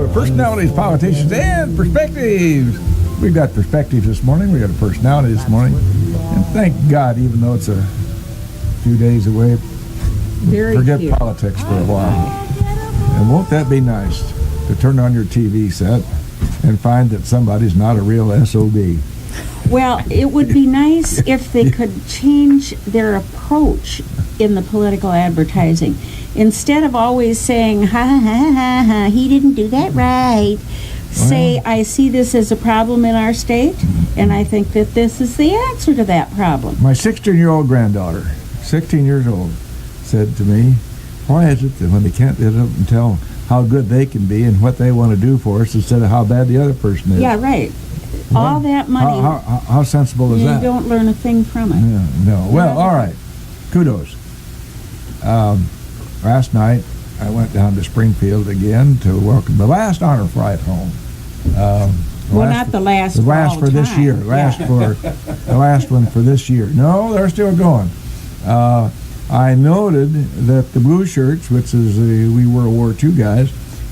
personalities, politicians, and perspectives. We got perspectives this morning. We got a personality this morning. And thank God, even though it's a few days away, forget politics for a while. And won't that be nice to turn on your TV set and find that somebody's not a real SOB? Well, it would be nice if they could change their approach in the political advertising. Instead of always saying, ha, ha, ha, ha, he didn't do that right, say, I see this as a problem in our state, and I think that this is the answer to that problem. My 16-year-old granddaughter, 16 years old, said to me, why is it that when they can't get up and tell how good they can be and what they want to do for us instead of how bad the other person is? Yeah, right. Well, all that money. How sensible is that? You don't learn a thing from it. Yeah, no. Well, all right. Kudos. Last night, I went down to Springfield again to welcome the last honor flight home. Not the last. The last for this year. The last one for this year. No, they're still going. I noted that the blue shirts, which is we World War II guys,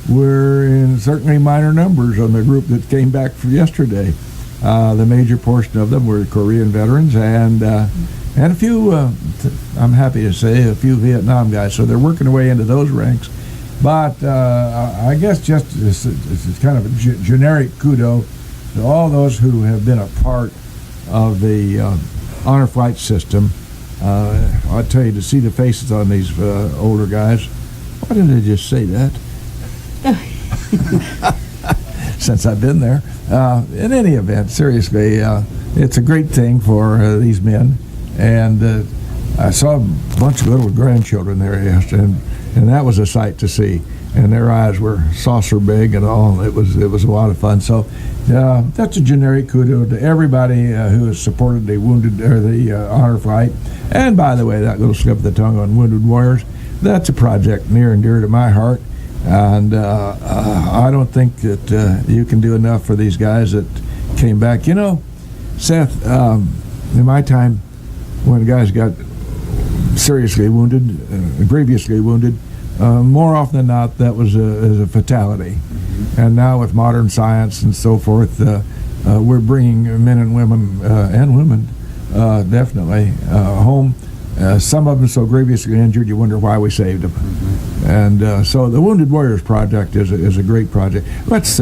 were in certainly minor numbers on the group that came back from yesterday. The major portion of them were Korean veterans and a few, I'm happy to say, a few Vietnam guys. So they're working their way into those ranks. But I guess just it's kind of a generic kudo to all those who have been a part of the honor flight system. I'll tell you, to see the faces on these older guys, why didn't I just say that? Since I've been there. In any event, seriously, it's a great thing for these men. And I saw a bunch of little grandchildren there yesterday, and that was a sight to see. And their eyes were saucer big and all. It was a lot of fun. So that's a generic kudo to everybody who has supported the wounded or the honor flight. And by the way, that little slip of the tongue on Wounded Warriors, that's a project near and dear to my heart. And I don't think that you can do enough for these guys that came back. You know, Seth, in my time, when guys got seriously wounded, grievously wounded, more often than not, that was a fatality. And now with modern science and so forth, we're bringing men and women, definitely, home. Some of them so grievously injured, you wonder why we saved them. And so the Wounded Warriors Project is a great project. Let's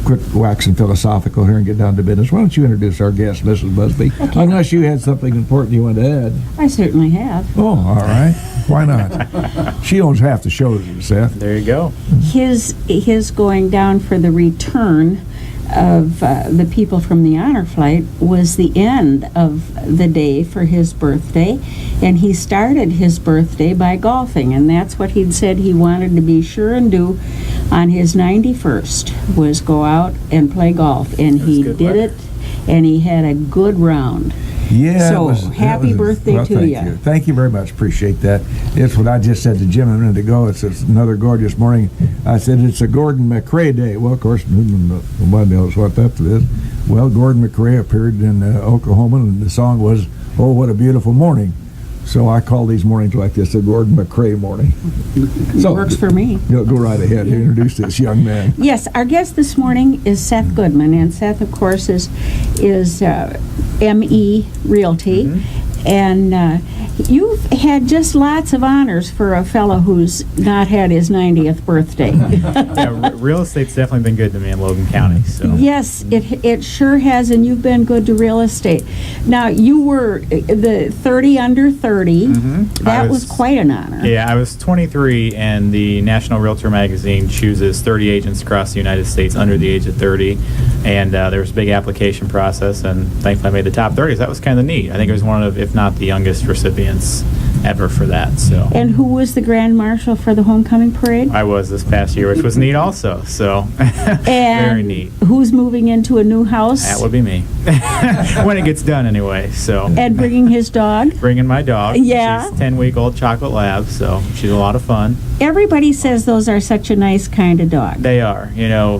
quit waxing philosophical here and get down to business. Why don't you introduce our guest, Mrs. Busby? Okay. Unless you had something important you want to add. I certainly have. Oh, all right. Why not? She owns half the shows, Seth. There you go. His going down for the return of the people from the honor flight was the end of the day for his birthday, and he started his birthday by golfing, and that's what he'd said he wanted to be sure and do on his 91st, was go out and play golf, and he did it, and he had a good round. Yeah. So happy birthday to you. Thank you very much. Appreciate that. It's what I just said to Jim a minute ago. It's another gorgeous morning. I said it's a Gordon McRae day. Well, of course, nobody knows what that is. Well, Gordon McRae appeared in Oklahoma, and the song was "Oh, What a Beautiful Morning." So I call these mornings like this a Gordon McRae morning. So works for me. Go right ahead. Introduce this young man. Yes, our guest this morning is Seth Goodman, and Seth, of course, is ME Realty, and you've had just lots of honors for a fellow who's not had his 90th birthday. Yeah, real estate's definitely been good to me in Logan County. So yes, it sure has, and you've been good to real estate. Now, you were the 30 under 30. That was quite an honor. Yeah, I was 23, and the National Realtor magazine chooses 30 agents across the United States under the age of 30, and there was a big application process, and thankfully I made the top 30. So that was kind of neat. I think it was one of, if not the youngest recipients ever for that. So. And who was the Grand Marshal for the homecoming parade? I was this past year, which was neat also. So very neat. Who's moving into a new house? That would be me. When it gets done anyway. So. And bringing his dog? Bringing my dog. Yeah. She's a 10-week-old chocolate lab, so she's a lot of fun. everybody says those are such a nice kind of dog. They are,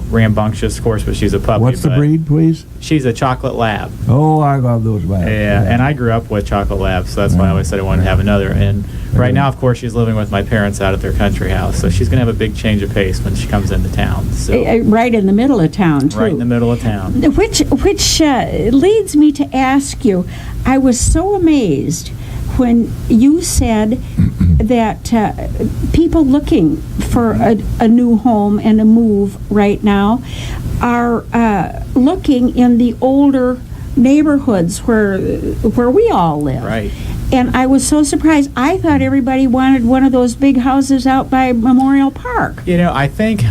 rambunctious, of course, but she's a puppy. What's the but breed, please? She's a chocolate lab. Oh, I love those labs. Yeah, and I grew up with chocolate labs, so that's why I always said I wanted to have another. And right now, of course, she's living with my parents out at their country house, so she's going to have a big change of pace when she comes into town. So Right in the middle of town, too. right in the middle of town. Which leads me to ask you, I was so amazed when you said that people looking for a new home and a move right now are looking in the older neighborhoods where we all live. Right. And I was so surprised. I thought everybody wanted one of those big houses out by Memorial Park. I think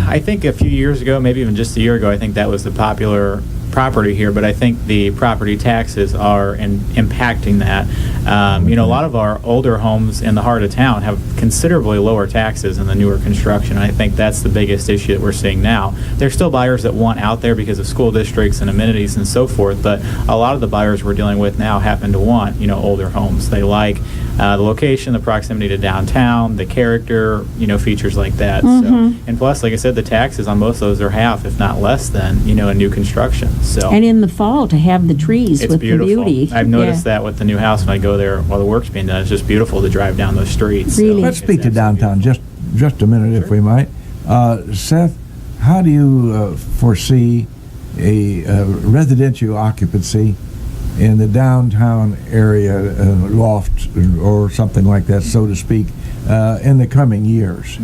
a few years ago, maybe even just a year ago, I think that was the popular property here, but I think the property taxes are impacting that. A lot of our older homes in the heart of town have considerably lower taxes than the newer construction. I think that's the biggest issue that we're seeing now. There's still buyers that want out there because of school districts and amenities and so forth, but a lot of the buyers we're dealing with now happen to want, older homes. They like the location, the proximity to downtown, the character, features like that. So, and plus, like I said, the taxes on most of those are half, if not less than, a new construction. So And in the fall to have the trees it's with beautiful. the beauty. I've noticed that with the new house when I go there while the work's being done. It's just beautiful to drive down those streets. Really? Let's it's speak to absolutely downtown just a minute, if we might. Seth, how do you foresee a residential occupancy in the downtown area, loft or something like that, so to speak, in the coming years?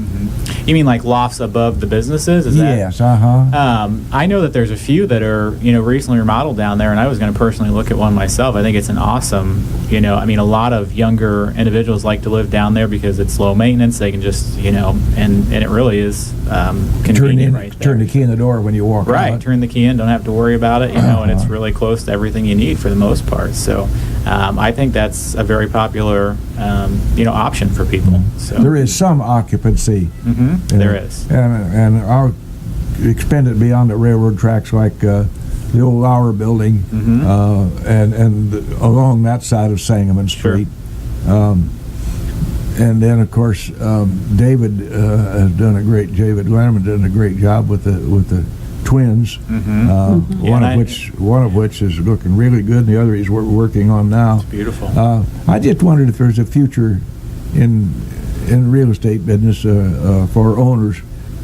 You mean like lofts above the businesses? Is that? Yes, I know that there's a few that are, recently remodeled down there, and I was going to personally look at one myself. I think it's an awesome, a lot of younger individuals like to live down there because it's low maintenance. They can just, and it really is convenient right there. Turn the key in the door when you walk Right, out. turn the key in, don't have to worry about it, and it's really close to everything you need for the most part. So I think that's a very popular, option for people. So There is some occupancy. there is. And I'll expand it beyond the railroad tracks, like the old Lauer building, and along that side of Sangamon Street. And then, of course, David David Lannerman done a great job with the twins. One of which is looking really good, and the other he's working on now. It's beautiful. I just wondered if there's a future in real estate business for owners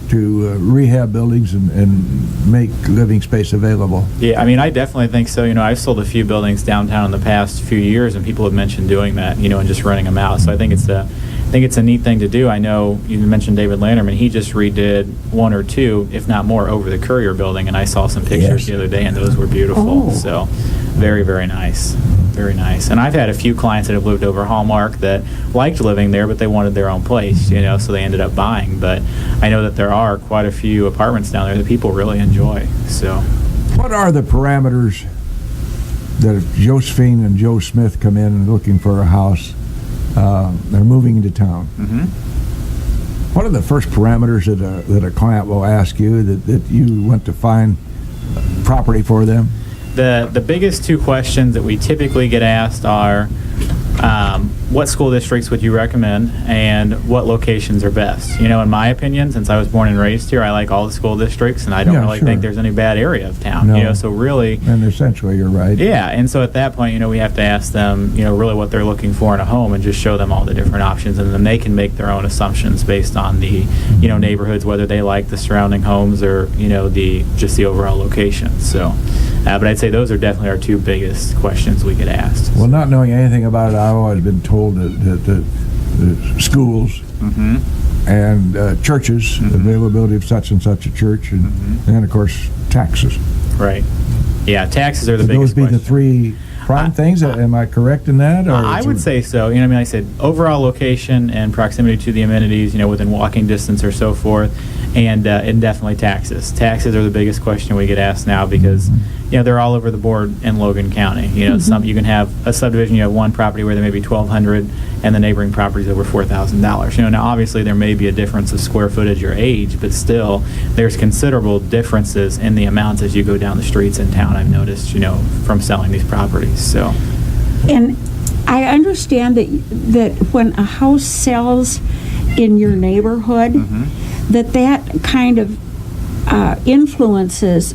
to rehab buildings and make living space available. Yeah, I definitely think so. I've sold a few buildings downtown in the past few years, and people have mentioned doing that, and just renting them out. So I think it's a neat thing to do. I know you mentioned David Lannerman. He just redid one or two, if not more, over the Courier building, and I saw some pictures the other day, and those were beautiful. Oh. So very, very nice. Very nice. And I've had a few clients that have lived over Hallmark that liked living there, but they wanted their own place, so they ended up buying. But I know that there are quite a few apartments down there that people really enjoy. So, what are the parameters that if Josephine and Joe Smith come in looking for a house, they're moving into town? What are the first parameters that a client will ask you that you want to find property for them? The biggest two questions that we typically get asked are, what school districts would you recommend, and what locations are best? In my opinion, since I was born and raised here, I like all the school districts, and I don't really think there's any bad area of town. No. So really, And essentially, you're right. yeah. And so at that point, we have to ask them, really what they're looking for in a home, and just show them all the different options, and then they can make their own assumptions based on the, neighborhoods, whether they like the surrounding homes or, the overall location. So. But I'd say those are definitely our two biggest questions we get asked. Well, not knowing anything about it, I've always been told that schools and churches, availability of such and such a church, and of course, taxes. Right. Yeah, taxes are the Would biggest those be the question. three prime things? Am I correct in that? Or I would say so. Like I said, overall location and proximity to the amenities, within walking distance or so forth, and definitely taxes. Taxes are the biggest question we get asked now because, they're all over the board in Logan County. Some you can have a subdivision, you have one property where there may be $1,200 and the neighboring property is over $4,000. Now obviously there may be a difference of square footage or age, but still there's considerable differences in the amounts as you go down the streets in town. I've noticed, from selling these properties. So. And I understand that when a house sells in your neighborhood, that kind of influences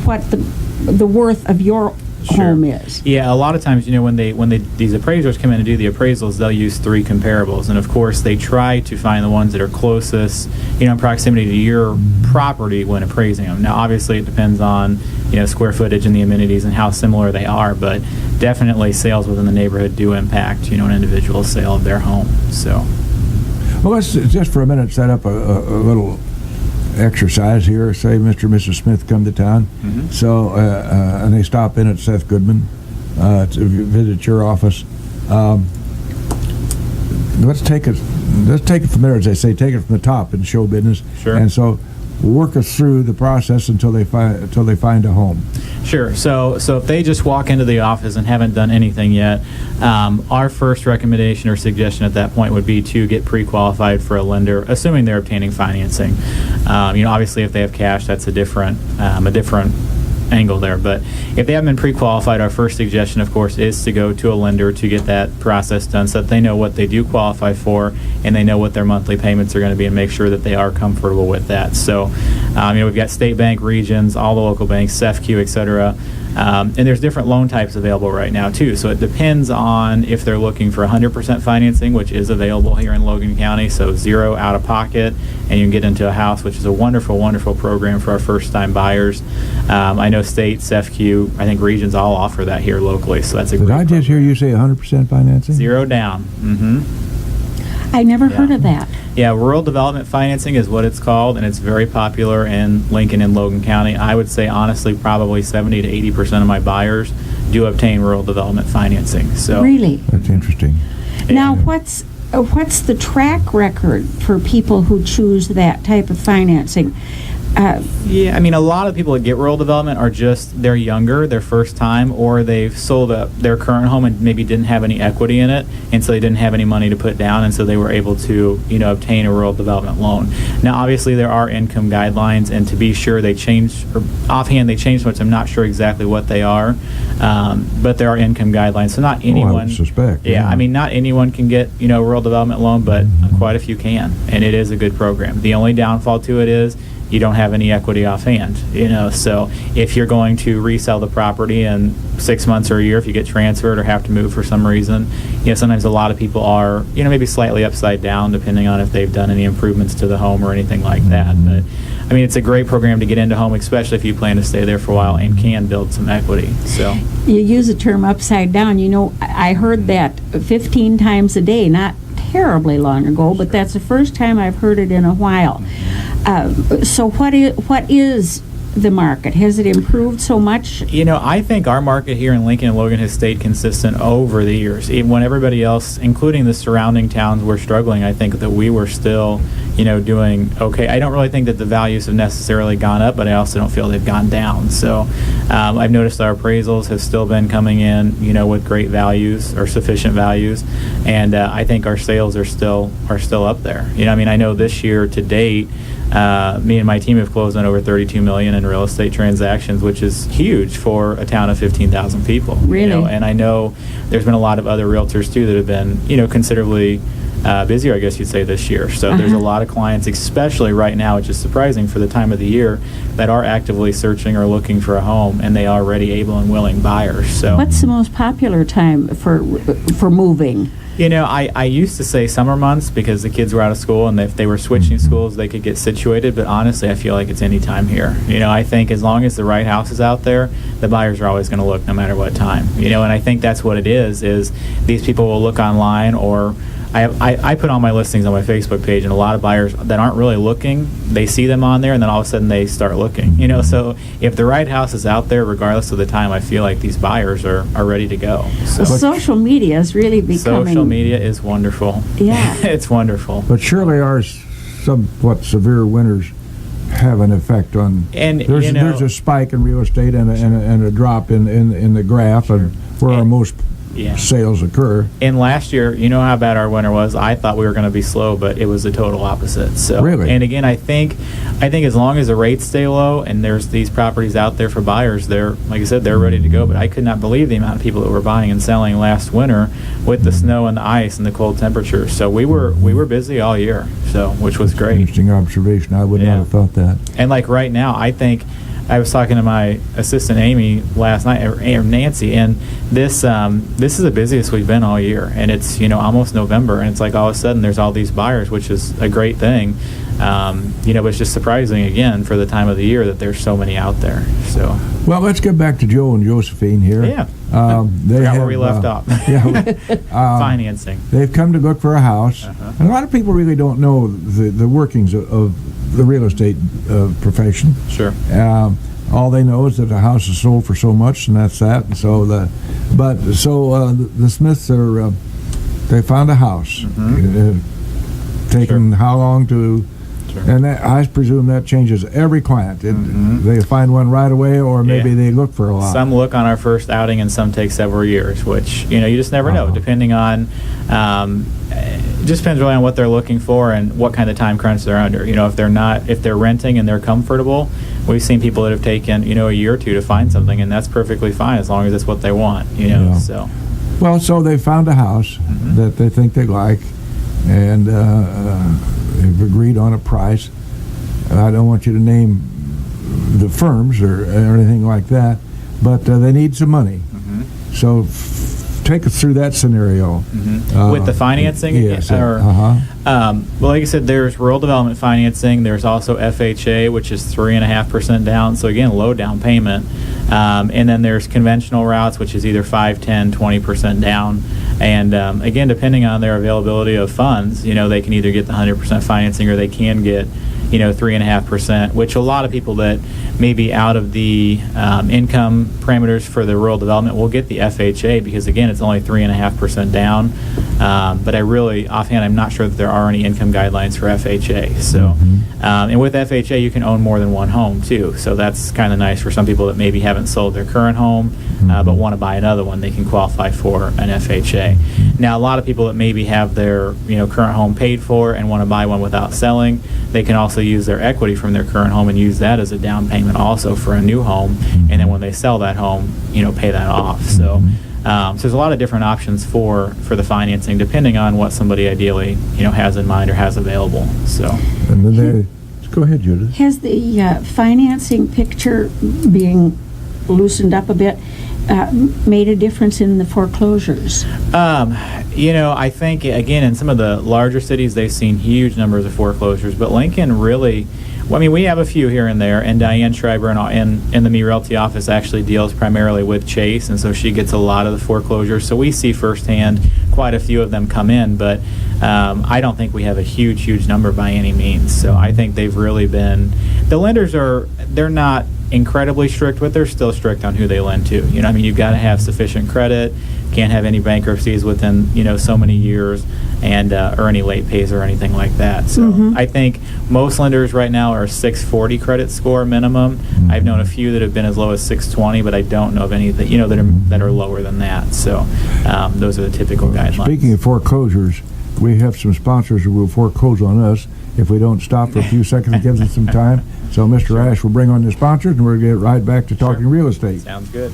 what the worth of your home is. Yeah, a lot of times, when these appraisers come in and do the appraisals, they'll use 3 comparables, and of course they try to find the ones that are closest, in proximity to your property when appraising them. Now, obviously, it depends on square footage and the amenities and how similar they are, but definitely sales within the neighborhood do impact an individual's sale of their home. So, well, let's just for a minute set up a little exercise here. Say Mr. and Mrs. Smith come to town, so and they stop in at Seth Goodman to visit your office. Let's take it from there, as they say. Take it from the top in show business. Sure. And so work us through the process until they find a home. Sure. So if they just walk into the office and haven't done anything yet, our first recommendation or suggestion at that point would be to get pre-qualified for a lender, assuming they're obtaining financing. Obviously, if they have cash, that's a different angle there. But if they haven't been pre-qualified, our first suggestion, of course, is to go to a lender to get that process done so that they know what they do qualify for and they know what their monthly payments are going to be and make sure that they are comfortable with that. So, we've got State Bank, Regions, all the local banks, CEFQ, et cetera. And there's different loan types available right now, too. So it depends on if they're looking for 100% financing, which is available here in Logan County, so 0 out of pocket, and you can get into a house, which is a wonderful, wonderful program for our first-time buyers. I know State, CEFQ, I think Regions all offer that here locally, so that's a great Did I just hear you say 100% financing? 0 down. I never heard of that. Yeah, rural development financing is what it's called, and it's very popular in Lincoln and Logan County. I would say, honestly, probably 70 to 80% of my buyers do obtain rural development financing. So Really? That's interesting. Now, what's the track record for people who choose that type of financing? Yeah, a lot of people that get rural development are they're younger, their first time, or they've sold their current home and maybe didn't have any equity in it, and so they didn't have any money to put down, and so they were able to, obtain a rural development loan. Now, obviously, there are income guidelines, and to be sure, offhand they changed, which I'm not sure exactly what they are, but there are income guidelines, so not anyone. I would suspect. Yeah, not anyone can get, a rural development loan, but quite a few can, and it is a good program. The only downfall to it is you don't have any equity offhand, so if you're going to resell the property in 6 months or a year, if you get transferred or have to move for some reason, sometimes a lot of people are, maybe slightly upside down depending on if they've done any improvements to the home or anything like that. But it's a great program to get into home, especially if you plan to stay there for a while and can build some equity. So you use the term upside down. I heard that 15 times a day, not terribly long ago, but that's the first time I've heard it in a while. So what is the market? Has it improved so much? I think our market here in Lincoln and Logan has stayed consistent over the years. Even when everybody else, including the surrounding towns, were struggling, I think that we were still, doing okay. I don't really think that the values have necessarily gone up, but I also don't feel they've gone down. So I've noticed our appraisals have still been coming in, with great values or sufficient values, and I think our sales are still up there. I know this year to date, me and my team have closed on over $32 million in real estate transactions, which is huge for a town of 15,000 people. Really? And I know there's been a lot of other realtors too that have been, considerably busier, I guess you'd say, this year. So there's a lot of clients, especially right now, which is surprising for the time of the year, that are actively searching or looking for a home, and they are already able and willing buyers. So what's the most popular time for moving? I used to say summer months because the kids were out of school, and if they were switching schools, they could get situated. But honestly, I feel like it's any time here. I think as long as the right house is out there, the buyers are always going to look no matter what time. And I think that's what it is these people will look online, or I put all my listings on my Facebook page, and a lot of buyers that aren't really looking, they see them on there, and then all of a sudden they start looking. So if the right house is out there, regardless of the time, I feel like these buyers are ready to go. So social media is really becoming... Social media is wonderful. Yeah. It's wonderful. But surely our somewhat severe winters have an effect on... And there's a spike in real estate and a drop in the graph, and where our most Yeah. sales occur. And last year, you know how bad our winter was. I thought we were going to be slow, but it was the total opposite. So, Really? And again, I think as long as the rates stay low and there's these properties out there for buyers, they're, like I said, they're ready to go. But I could not believe the amount of people that were buying and selling last winter with the snow and the ice and the cold temperatures. So we were busy all year, so which was great. Interesting observation. I would Yeah. not have thought that. And like right now, I think I was talking to my assistant Amy last night, or Nancy, and this is the busiest we've been all year, and it's almost November, and it's like all of a sudden there's all these buyers, which is a great thing. But it's just surprising again for the time of the year that there's so many out there. So Well, let's get back to Joe and Josephine here. yeah, They forgot have, where we left off. Yeah, Financing. they've come to look for a house. Uh-huh. And a lot of people really don't know the workings of the real estate profession. Sure. All they know is that the house is sold for so much, and that's that. And so the Smiths are they found a house. Taken how long to? Sure. And that, I presume that changes every client. They find one right away, or maybe Yeah. they look for a while. Some look on our first outing, and some take several years, which you just never know, depending on. It just depends really on what they're looking for and what kind of time crunch they're under. If they're renting and they're comfortable, we've seen people that have taken a year or two to find something, and that's perfectly fine as long as it's what they want. Yeah. So. Well, so they found a house that they think they like, and they've agreed on a price. I don't want you to name the firms or anything like that, but they need some money. So take us through that scenario. With the financing? Yes. Well, like I said, there's rural development financing. There's also FHA, which is 3.5% down. So again, low down payment. And then there's conventional routes, which is either 5, 10, 20% down. And again, depending on their availability of funds, they can either get the 100% financing or they can get 3.5%, which a lot of people that may be out of the income parameters for the rural development will get the FHA because, again, it's only 3.5% down. But I really, offhand, I'm not sure that there are any income guidelines for FHA. So, and with FHA, you can own more than one home, too. So that's kind of nice for some people that maybe haven't sold their current home but want to buy another one. They can qualify for an FHA. Now, a lot of people that maybe have their current home paid for and want to buy one without selling, they can also use their equity from their current home and use that as a down payment also for a new home, and then when they sell that home, pay that off. So there's a lot of different options for the financing depending on what somebody ideally has in mind or has available. So And then go ahead, Judith. Has the financing picture being loosened up a bit made a difference in the foreclosures? I think, again, in some of the larger cities, they've seen huge numbers of foreclosures, but Lincoln really, we have a few here and there, and Diane Schreiber in the Me Realty office actually deals primarily with Chase, and so she gets a lot of the foreclosures, so we see firsthand quite a few of them come in, but I don't think we have a huge number by any means. So I think they've really been, the lenders they're not incredibly strict, but they're still strict on who they lend to. You've got to have sufficient credit, can't have any bankruptcies within so many years, and or any late pays or anything like that. So I think most lenders right now are 640 credit score minimum. I've known a few that have been as low as 620, but I don't know of any that are lower than that. So those are the typical guidelines. Speaking of foreclosures, we have some sponsors who will foreclose on us if we don't stop for a few seconds. It gives us some time. So Mr. Ash will bring on the sponsors, and we'll get right back to talking real estate. Sounds good.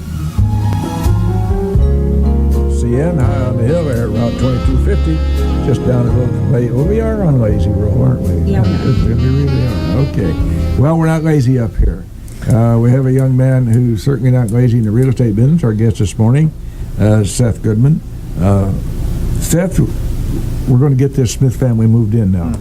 CN, high on the hill there at Route 2250, just down the road from Lazy. Well, we are on Lazy Road, aren't we? Yeah, we are. We really are. Okay. Well, we're not lazy up here. We have a young man who's certainly not lazy in the real estate business, our guest this morning, Seth Goodman. Seth, we're going to get this Smith family moved in now.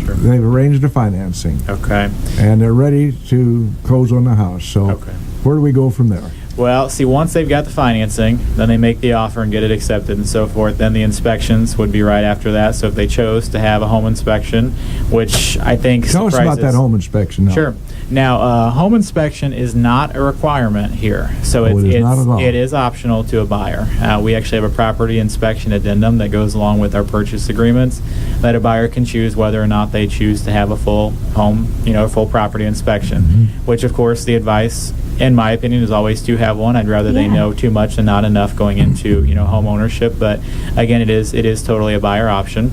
Sure. They've arranged the financing. Okay. And they're ready to close on the house. So where do we go from there? Well, see, once they've got the financing, then they make the offer and get it accepted and so forth. Then the inspections would be right after that. So if they chose to have a home inspection, which I think Tell us about that home inspection now. Sure. Now, home inspection is not a requirement here. So it is optional to a buyer. We actually have a property inspection addendum that goes along with our purchase agreements that a buyer can choose whether or not they choose to have a full home, full property inspection, which, of course, the advice in my opinion, is always to have one. I'd rather they Yeah. know too much than not enough going into, home ownership. But again, it is totally a buyer option.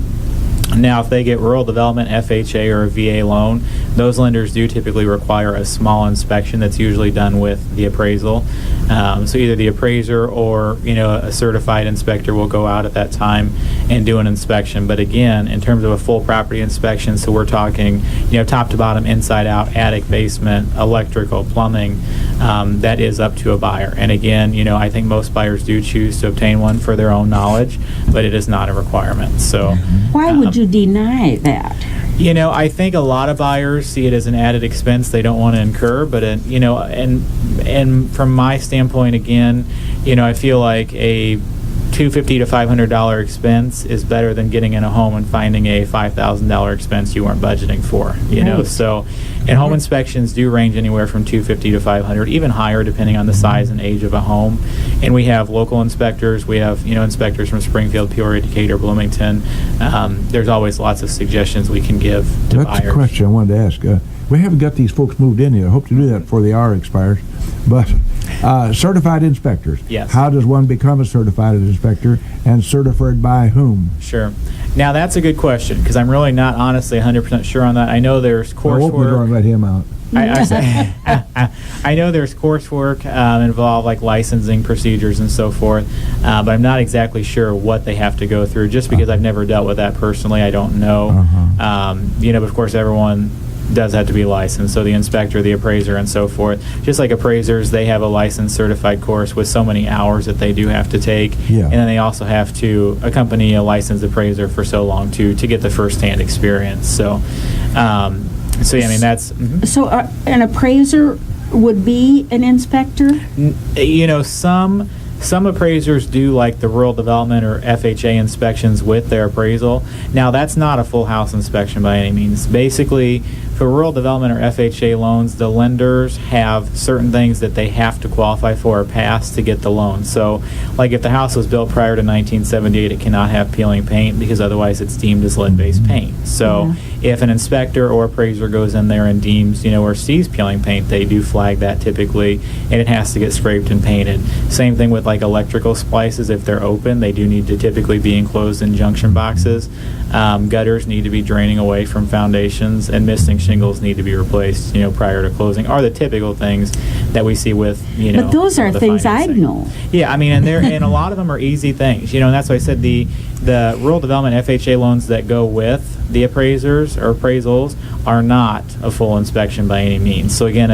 Now, if they get rural development, FHA, or a VA loan, those lenders do typically require a small inspection that's usually done with the appraisal. So either the appraiser or, a certified inspector will go out at that time and do an inspection. But again, in terms of a full property inspection, so we're talking, top to bottom, inside out, attic, basement, electrical, plumbing, that is up to a buyer. And again, I think most buyers do choose to obtain one for their own knowledge, but it is not a requirement. So Why would you deny that? I think a lot of buyers see it as an added expense they don't want to incur, but and from my standpoint, again, I feel like a $250 to $500 expense is better than getting in a home and finding a $5,000 expense you weren't budgeting for. Right. So, and home inspections do range anywhere from $250 to $500, even higher depending on the size and age of a home. And we have local inspectors. We have inspectors from Springfield, Peoria, Decatur, Bloomington. There's always lots of suggestions we can give to buyers. That's a question I wanted to ask. We haven't got these folks moved in yet. I hope to do that before the hour expires. But certified inspectors. Yes. How does one become a certified inspector, and certified by whom? Sure. Now, that's a good question, because I'm really not honestly 100% sure on that. I know there's Open the door coursework. and let him out. I know there's coursework involved, like licensing procedures and so forth, but I'm not exactly sure what they have to go through, just because I've never dealt with that personally. I don't know. But of course, everyone does have to be licensed, so the inspector, the appraiser, and so forth. Just like appraisers, they have a licensed certified course with so many hours that they do have to take, Yeah. and then they also have to accompany a licensed appraiser for so long to get the first-hand experience. So yeah, I mean, that's So an appraiser would be an inspector? Some appraisers do like the rural development or FHA inspections with their appraisal. Now, that's not a full house inspection by any means. Basically, for rural development or FHA loans, the lenders have certain things that they have to qualify for or pass to get the loan. So, like if the house was built prior to 1978, it cannot have peeling paint because otherwise it's deemed as lead-based paint. So, if an inspector or appraiser goes in there and deems, or sees peeling paint, they do flag that typically, and it has to get scraped and painted. Same thing with like electrical splices. If they're open, they do need to typically be enclosed in junction boxes. Gutters need to be draining away from foundations, and misting shingles need to be replaced, prior to closing, are the typical things that we see with, But those are the things I'd financing. know. Yeah, I mean, and a lot of them are easy things, and that's why I said the rural development FHA loans that go with the appraisers or appraisals are not a full inspection by any means. So again,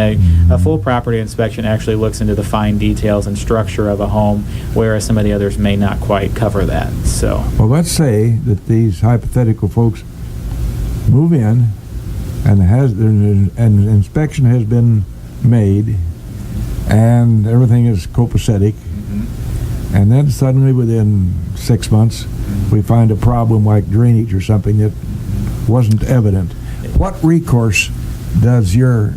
a full property inspection actually looks into the fine details and structure of a home, whereas some of the others may not quite cover that. So, Well, let's say that these hypothetical folks move in, and an inspection has been made, and everything is copacetic, and then suddenly within 6 months we find a problem like drainage or something that wasn't evident. What recourse does your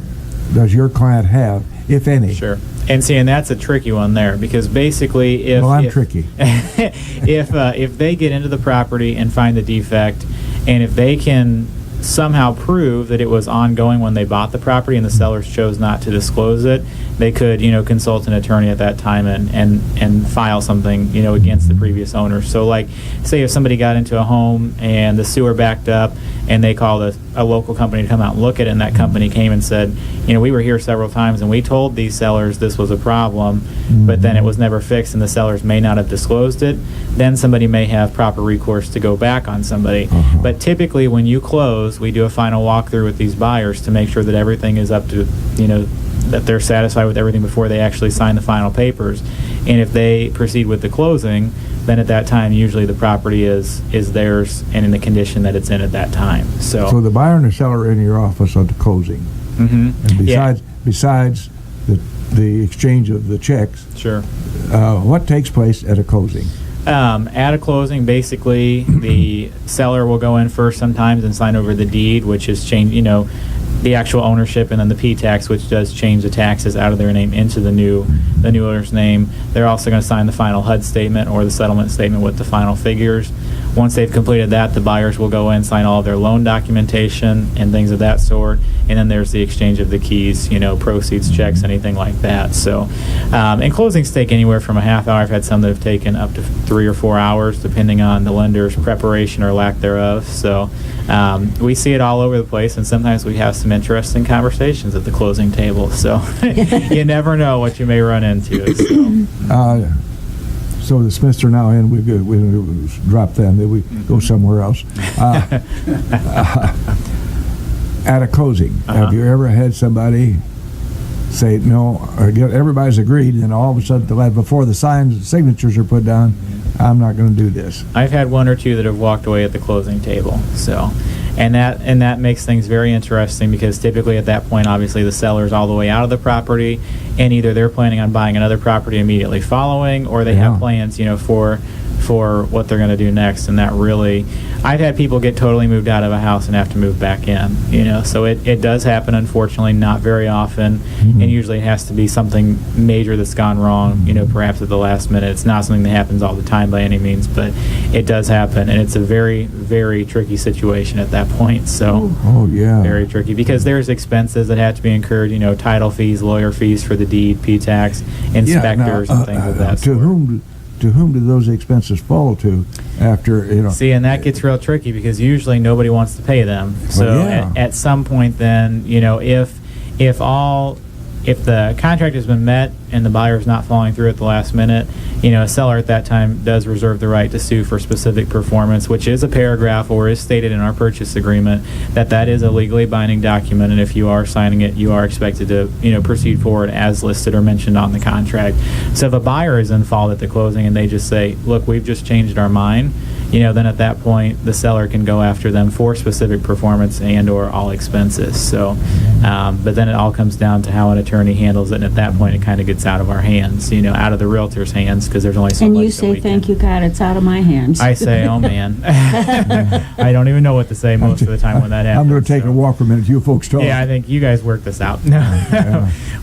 client have, if any? sure. And see, and that's a tricky one there, because basically if Well, I'm tricky. if they get into the property and find the defect, and if they can somehow prove that it was ongoing when they bought the property and the sellers chose not to disclose it, they could, consult an attorney at that time and file something, against the previous owner. So, like, say if somebody got into a home and the sewer backed up, and they called a local company to come out and look at it, and that company came and said, we were here several times and we told these sellers this was a problem, but then it was never fixed and the sellers may not have disclosed it, then somebody may have proper recourse to go back on somebody. But typically when you close, we do a final walkthrough with these buyers to make sure that everything is up to, that they're satisfied with everything before they actually sign the final papers. And if they proceed with the closing, then at that time usually the property is theirs and in the condition that it's in at that time. So the buyer and the seller are in your office at the closing. And besides the exchange of the checks, Sure. What takes place at a closing? At a closing, basically, the seller will go in first sometimes and sign over the deed, which is the actual ownership, and then the P-tax, which does change the taxes out of their name into the new owner's name. They're also going to sign the final HUD statement or the settlement statement with the final figures. Once they've completed that, the buyers will go in, sign all of their loan documentation and things of that sort, and then there's the exchange of the keys, proceeds, checks, anything like that. So, and closings take anywhere from a half hour. I've had some that have taken up to 3 or 4 hours, depending on the lender's preparation or lack thereof. So, we see it all over the place, and sometimes we have some interesting conversations at the closing table. So, you never know what you may run into. So. So the Smiths are now in. We drop them. Then we go somewhere else. At a closing, have you ever had somebody say no? Or everybody's agreed, and all of a sudden, before the signatures are put down, I'm not going to do this. I've had 1 or 2 that have walked away at the closing table. So. And that makes things very interesting, because typically at that point, obviously, the seller's all the way out of the property, and either they're planning on buying another property immediately following, or they have plans, for what they're going to do next. And that really, I've had people get totally moved out of a house and have to move back in, so it does happen, unfortunately, not very often, and usually it has to be something major that's gone wrong, perhaps at the last minute. It's not something that happens all the time by any means, but it does happen, and it's a very, very tricky situation at that point. So, very tricky, because there's expenses that have to be incurred, title fees, lawyer fees for the deed, P-tax, inspectors, and things of that sort. To whom do those expenses fall to after, See, and that gets real tricky, because usually nobody wants to pay them. So at some point then, if the contract has been met and the buyer is not following through at the last minute, a seller at that time does reserve the right to sue for specific performance, which is a paragraph or is stated in our purchase agreement that is a legally binding document, and if you are signing it, you are expected to, proceed forward as listed or mentioned on the contract. So if a buyer is in fault at the closing and they just say, look, we've just changed our mind, then at that point the seller can go after them for specific performance and or all expenses. So, but then it all comes down to how an attorney handles it, and at that point it kind of gets out of our hands, out of the realtor's hands, because there's only so much. And you say, thank you, God, it's out of my hands. I say, oh man. I don't even know what to say most of the time when that happens. I'm going to take a walk for a minute. You folks talk. Yeah, I think you guys work this out.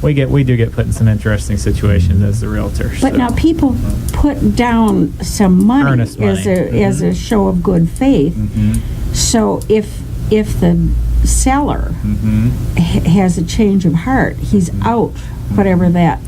We do get put in some interesting situations as the realtor. But now people put down some money, Earnest money. As a show of good faith. So if the seller has a change of heart, he's out, whatever that.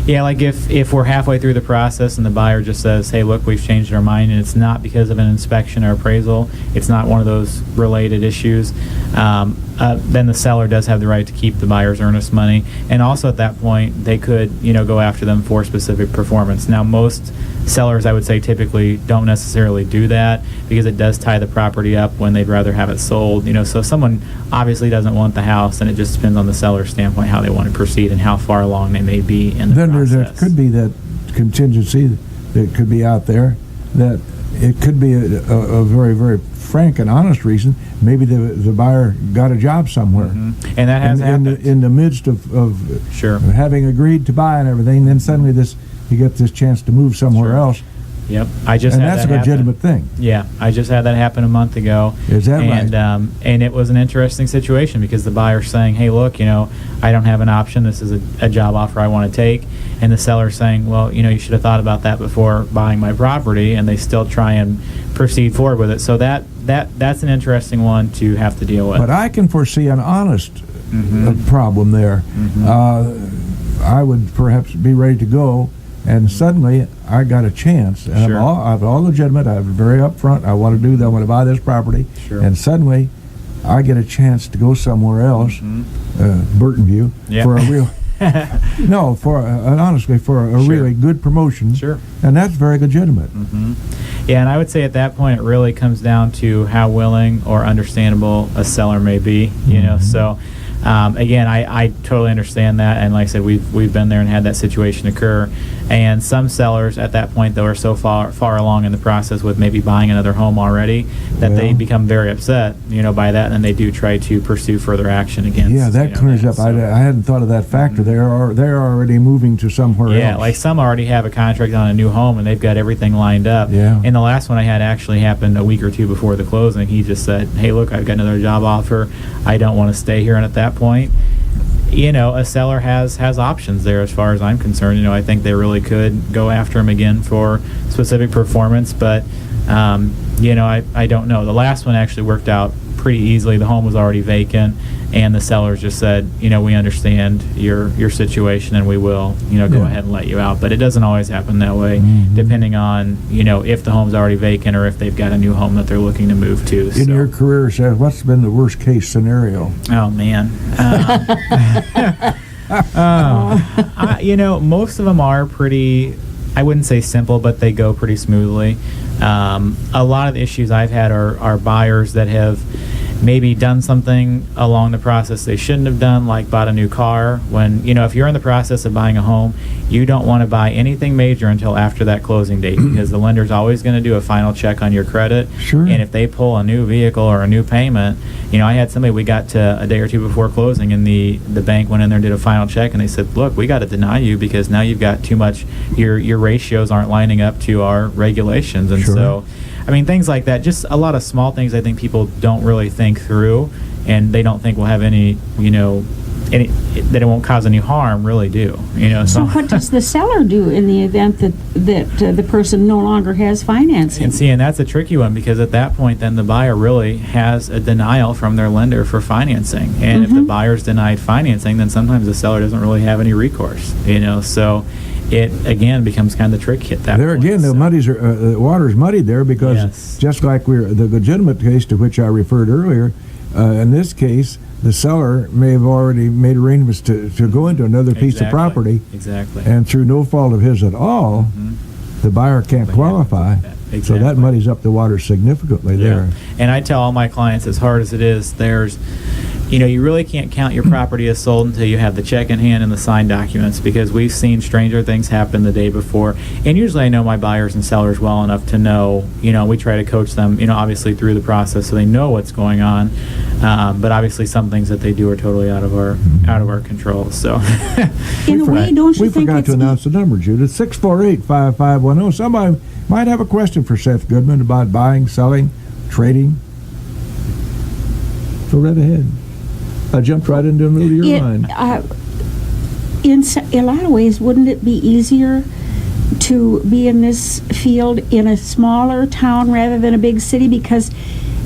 Yeah, like if we're halfway through the process and the buyer just says, hey, look, we've changed our mind, and it's not because of an inspection or appraisal, it's not one of those related issues, then the seller does have the right to keep the buyer's earnest money. And also at that point, they could, go after them for specific performance. Now, most sellers, I would say, typically don't necessarily do that, because it does tie the property up when they'd rather have it sold. So if someone obviously doesn't want the house, and it just depends on the seller's standpoint how they want to proceed and how far along they may be in the process. There could be that contingency that could be out there, that it could be a very, very frank and honest reason. Maybe the buyer got a job somewhere, and that has happened in the midst of having agreed to buy and everything. Then suddenly you get this chance to move somewhere else. Yep, and that's a legitimate thing. Yeah, I just had that happen a month ago. Is that right? And it was an interesting situation, because the buyer's saying, hey, look, I don't have an option. This is a job offer I want to take. And the seller's saying, well, you should have thought about that before buying my property, and they still try and proceed forward with it. So that's an interesting one to have to deal with. But I can foresee an honest problem there. I would perhaps be ready to go, and suddenly I got a chance, and I'm all legitimate. I'm very upfront. I want to buy this property, and suddenly I get a chance to go somewhere else, Burtonview, for a real. Honestly, for a really good promotion. And that's very legitimate. Yeah, and I would say at that point it really comes down to how willing or understandable a seller may be. So. Again, I totally understand that, and like I said, we've been there and had that situation occur. And some sellers at that point, though, are so far along in the process with maybe buying another home already that they become very upset, by that, and they do try to pursue further action against. Yeah, that clears up. So, I hadn't thought of that factor. They're already moving to somewhere else. Yeah, like some already have a contract on a new home and they've got everything lined up. Yeah. And the last one I had actually happened a week or two before the closing. He just said, "Hey, look, I've got another job offer. I don't want to stay here," and at that that point, a seller has options there as far as I'm concerned. I think they really could go after him again for specific performance, but, I don't know. The last one actually worked out pretty easily. The home was already vacant, and the sellers just said, we understand your situation, and we will, go ahead and let you out. But it doesn't always happen that way, depending on, if the home's already vacant or if they've got a new home that they're looking to move to. In your career, Seth, what's been the worst case scenario? Oh, man. Most of them are pretty, I wouldn't say simple, but they go pretty smoothly. A lot of the issues I've had are buyers that have maybe done something along the process they shouldn't have done, like bought a new car. When, if you're in the process of buying a home, you don't want to buy anything major until after that closing date, because the lender's always going to do a final check on your credit. Sure. And if they pull a new vehicle or a new payment, I had somebody, we got to a day or two before closing, and the bank went in there and did a final check, and they said, look, we got to deny you because now you've got too much, your ratios aren't lining up to our regulations. And Sure. so, things like that, just a lot of small things I think people don't really think through, and they don't think will have any, that it won't cause any harm, really do. So what does the seller do in the event that the person no longer has financing? And that's a tricky one, because at that point, then the buyer really has a denial from their lender for financing. And if the buyer's denied financing, then sometimes the seller doesn't really have any recourse, so it again becomes kind of tricky at that There point. again, the water's muddied there, because Yes. just like the legitimate case to which I referred earlier, in this case, the seller may have already made arrangements to go into another piece of property, Exactly. and through no fault of his at all, the buyer can't qualify. Exactly. So that muddies up the water significantly there. And I tell all my clients, as hard as it is, there's, you really can't count your property as sold until you have the check in hand and the signed documents, because we've seen stranger things happen the day before. And usually I know my buyers and sellers well enough to know, we try to coach them, obviously through the process, so they know what's going on. But obviously some things that they do are totally out of our control. So In a way, don't you We think forgot it's to announce the number, Judy. 648-5510. Somebody might have a question for Seth Goodman about buying, selling, trading. Go right ahead. I jumped right into the middle of your mind. In a lot of ways, wouldn't it be easier to be in this field in a smaller town rather than a big city, because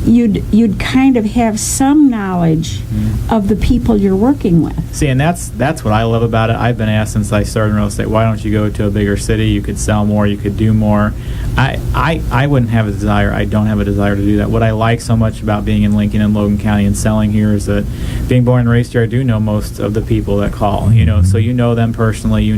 you'd kind of have some knowledge of the people you're working with? See, and that's what I love about it. I've been asked since I started in real estate, why don't you go to a bigger city? You could sell more, you could do more. I wouldn't have a desire. I don't have a desire to do that. What I like so much about being in Lincoln and Logan County and selling here is that being born and raised here, I do know most of the people that call, so you know them personally,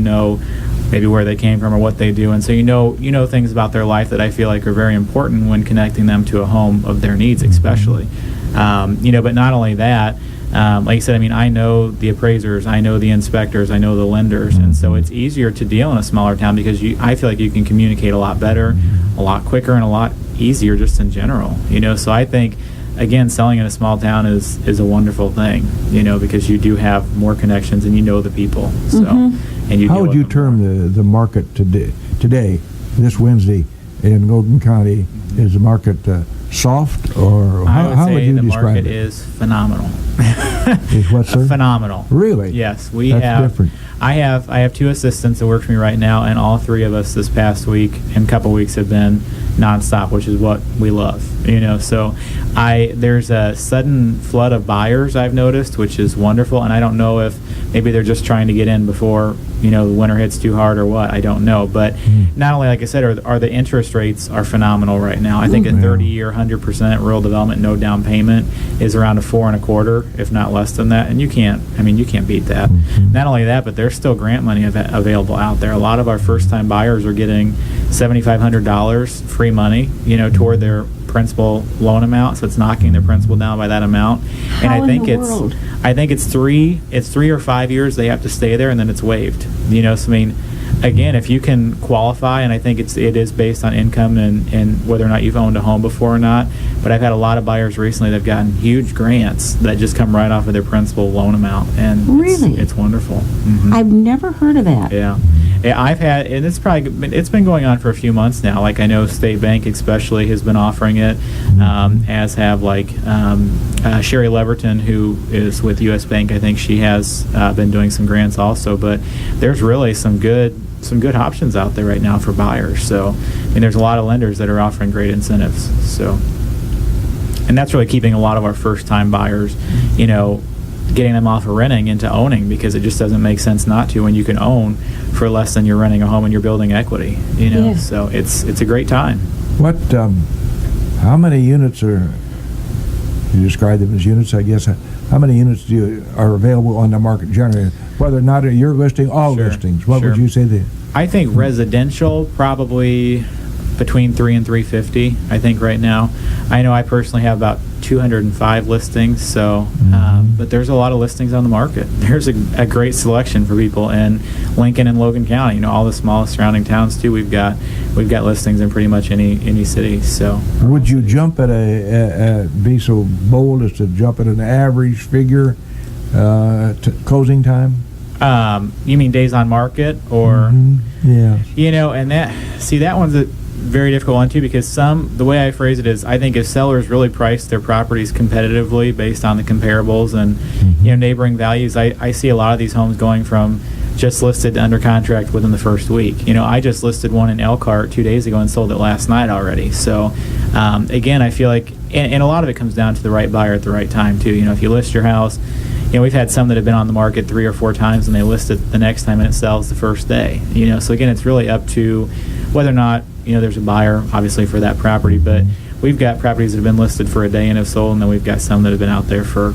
maybe where they came from or what they do, and so you know things about their life that I feel like are very important when connecting them to a home of their needs, especially. But not only that, like you said, I know the appraisers, I know the inspectors, I know the lenders, and so it's easier to deal in a smaller town because I feel like you can communicate a lot better, a lot quicker, and a lot easier just in general. So I think, again, selling in a small town is a wonderful thing, because you do have more connections and you know the people. So. And How would you term the market today, this Wednesday, in Logan County? Is the market soft, or how would you the describe market it? is phenomenal. Is what, sir? Phenomenal. Really? Yes, That's different. I have two assistants that work for me right now, and all three of us this past week and couple weeks have been nonstop, which is what we love. So there's a sudden flood of buyers I've noticed, which is wonderful, and I don't know if maybe they're just trying to get in before the winter hits too hard or what. I don't know, but not only, like I said, are the interest rates are phenomenal right now. I think a 30-year 100% rural development, no down payment, is around a 4.25%, if not less than that, and you can't beat that. Not only that, but there's still grant money available out there. A lot of our first-time buyers are getting $7,500 free money, toward their principal loan amount, so it's knocking their principal down by that amount. And How I think in the world? I think it's 3 or 5 years they have to stay there, and then it's waived. So again, if you can qualify, and I think it is based on income and whether or not you've owned a home before or not. But I've had a lot of buyers recently that have gotten huge grants that just come right off of their principal loan amount, and Really? it's wonderful. I've never heard of that. Yeah. Yeah, I've had, and it's been going on for a few months now. Like I know State Bank especially has been offering it, as have Sherry Leverton, who is with U.S. Bank. I think she has been doing some grants also. But there's really some good options out there right now for buyers. So, I mean, there's a lot of lenders that are offering great incentives. So, and that's really keeping a lot of our first-time buyers, getting them off of renting into owning, because it just doesn't make sense not to when you can own for less than you're renting a home and you're building equity. Yeah. So it's a great time. How many units you describe them as units, I guess? How many units are available on the market generally? Whether or not your listing, all Sure. listings. What Sure. would you say I think residential probably between 3 and 350. I think right now. I know I personally have about 205 listings. So, but there's a lot of listings on the market. There's a great selection for people in Lincoln and Logan County. All the smallest surrounding towns too. We've got listings in pretty much any city. So, would you jump at be so bold as to jump at an average figure to closing time? You mean days on market or? Yeah. And that one's a very difficult one too, because the way I phrase it is, I think if sellers really price their properties competitively based on the comparables and neighboring values, I see a lot of these homes going from just listed to under contract within the first week. I just listed one in Elkhart 2 days ago and sold it last night already. So again, I feel like, and a lot of it comes down to the right buyer at the right time too. If you list your house, we've had some that have been on the market 3 or 4 times and they list it the next time and it sells the first day. So again, it's really up to whether or not there's a buyer obviously for that property. But we've got properties that have been listed for a day and have sold, and then we've got some that have been out there for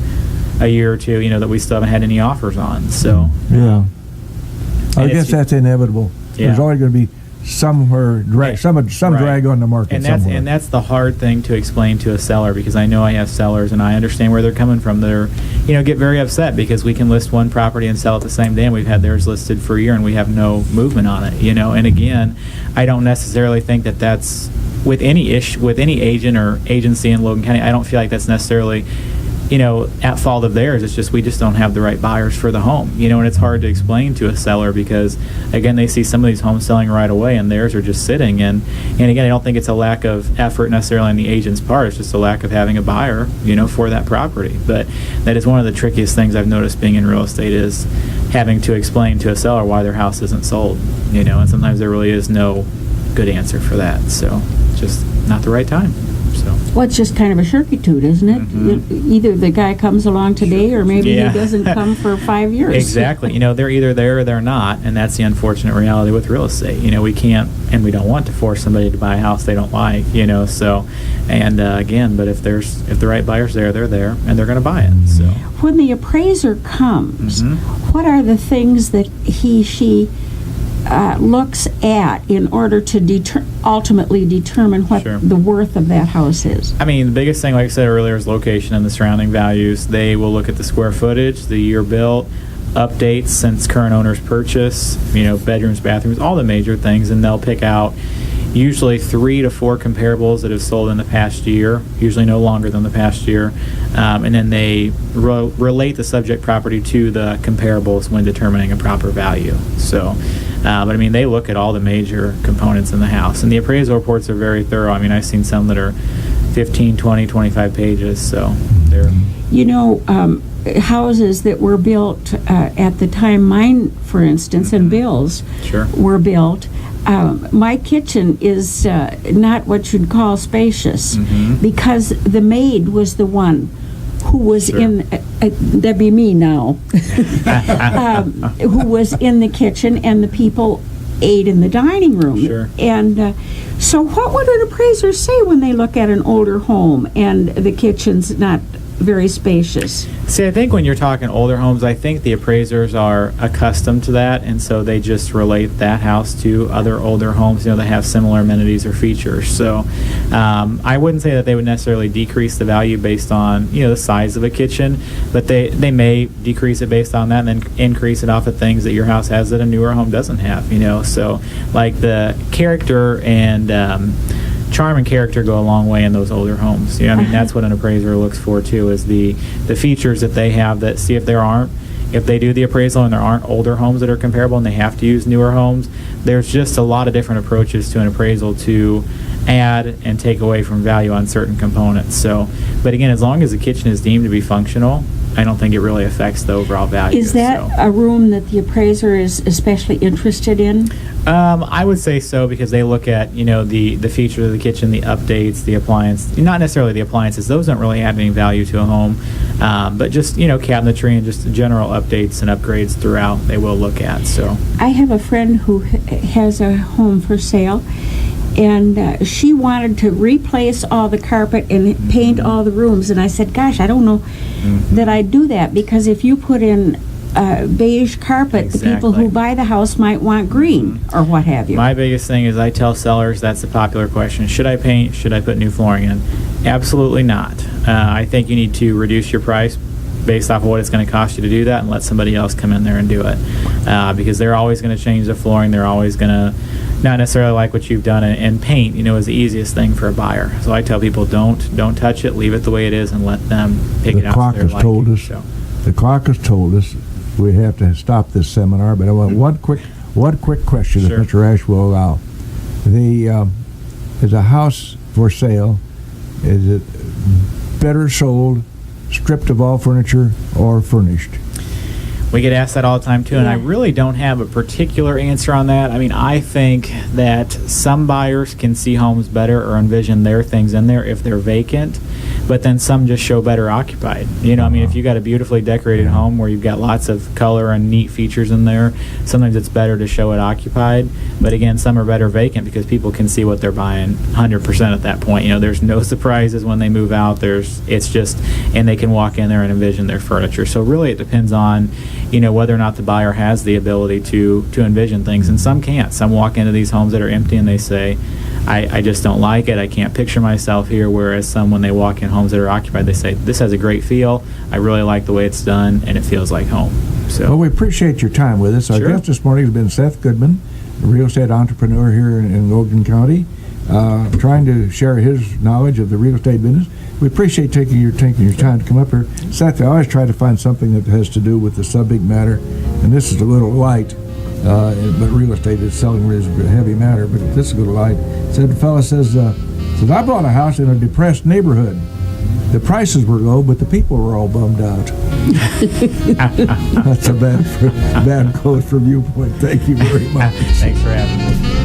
a year or two, that we still haven't had any offers on. So yeah, I guess that's inevitable. Yeah. There's always going to be somewhere some drag on the market. And that's the hard thing to explain to a seller, because I know I have sellers and I understand where they're coming from. They're get very upset because we can list one property and sell it the same day, and we've had theirs listed for a year and we have no movement on it. And again, I don't necessarily think that that's with any agent or agency in Logan County. I don't feel like that's necessarily at fault of theirs. It's just we just don't have the right buyers for the home, and it's hard to explain to a seller because, again, they see some of these homes selling right away and theirs are just sitting. And again, I don't think it's a lack of effort necessarily on the agent's part. It's just a lack of having a buyer, for that property. But that is one of the trickiest things I've noticed being in real estate, is having to explain to a seller why their house isn't sold, and sometimes there really is no good answer for that. So just not the right time. So. Well, it's just kind of a shirkitude, isn't it? Either the guy comes along today or maybe he doesn't come for 5 years. Exactly. They're either there or they're not, and that's the unfortunate reality with real estate. We can't and we don't want to force somebody to buy a house they don't like, so, and again, but if the right buyer's there, they're there and they're going to buy it. So when the appraiser comes, what are the things that she looks at in order to ultimately determine what the worth of that house is? I mean, the biggest thing, like I said earlier, is location and the surrounding values. They will look at the square footage, the year built, updates since current owner's purchase, bedrooms, bathrooms, all the major things, and they'll pick out usually 3 to 4 comparables that have sold in the past year, usually no longer than the past year, and then they relate the subject property to the comparables when determining a proper value. So, but I mean, they look at all the major components in the house, and the appraisal reports are very thorough. I mean, I've seen some that are 15, 20, 25 pages, so they're... Houses that were built at the time mine, for instance, and Bill's were built, my kitchen is not what you'd call spacious, because the maid was the one who was in, that'd be me now, who was in the kitchen, and the people ate in the dining room. And so what would an appraiser say when they look at an older home and the kitchen's not very spacious? See, I think when you're talking older homes, I think the appraisers are accustomed to that, and so they just relate that house to other older homes, that have similar amenities or features. So I wouldn't say that they would necessarily decrease the value based on, the size of a kitchen, but they may decrease it based on that and then increase it off of things that your house has that a newer home doesn't have, So like the character and charm and character go a long way in those older homes. I mean, that's what an appraiser looks for too, is the features that they have, that see if there aren't if they do the appraisal and there aren't older homes that are comparable and they have to use newer homes, there's just a lot of different approaches to an appraisal to add and take away from value on certain components. So, but again, as long as the kitchen is deemed to be functional, I don't think it really affects the overall value. Is that a room that the appraiser is especially interested in? I would say so, because they look at, the features of the kitchen, the updates, the appliance, not necessarily the appliances. Those don't really add any value to a home, but just, cabinetry and just general updates and upgrades throughout they will look at. So I have a friend who has a home for sale, and she wanted to replace all the carpet and paint all the rooms. And I said, gosh, I don't know that I'd do that, because if you put in beige carpet, the people who buy the house might want green or what have you. My biggest thing is I tell sellers, that's the popular question, should I paint, should I put new flooring in? Absolutely not. I think you need to reduce your price based off of what it's going to cost you to do that, and let somebody else come in there and do it, because they're always going to change the flooring. They're always going to not necessarily like what you've done, and paint is the easiest thing for a buyer. So I tell people, don't touch it, leave it the way it is, and let them pick it out. The clock has told us we have to stop this seminar, but I want one quick question, Sure. if Mr. Ash will allow. Is a house for sale, is it better sold stripped of all furniture or furnished? We get asked that all the time too, and I really don't have a particular answer on that. I mean, I think that some buyers can see homes better or envision their things in there if they're vacant, but then some just show better occupied. I mean, if you got a beautifully decorated home where you've got lots of color and neat features in there, sometimes it's better to show it occupied. But again, some are better vacant because people can see what they're buying 100% at that point. There's no surprises when they move out. And they can walk in there and envision their furniture. So really, it depends on whether or not the buyer has the ability to envision things. And some can't. Some walk into these homes that are empty and they say, I just don't like it. I can't picture myself here. Whereas some, when they walk in homes that are occupied, they say, this has a great feel. I really like the way it's done, and it feels like home. So, well, we appreciate your time with us. Our guest this morning has been Seth Goodman, a real estate entrepreneur here in Logan County, trying to share his knowledge of the real estate business. We appreciate taking your time to come up here. Seth, I always try to find something that has to do with the subject matter, and this is a little light, but real estate is seldom is a heavy matter, but this is a little light. The fellow says, I bought a house in a depressed neighborhood. The prices were low, but the people were all bummed out. That's a bad quote from Viewpoint. Thank you very much. Thanks for having me.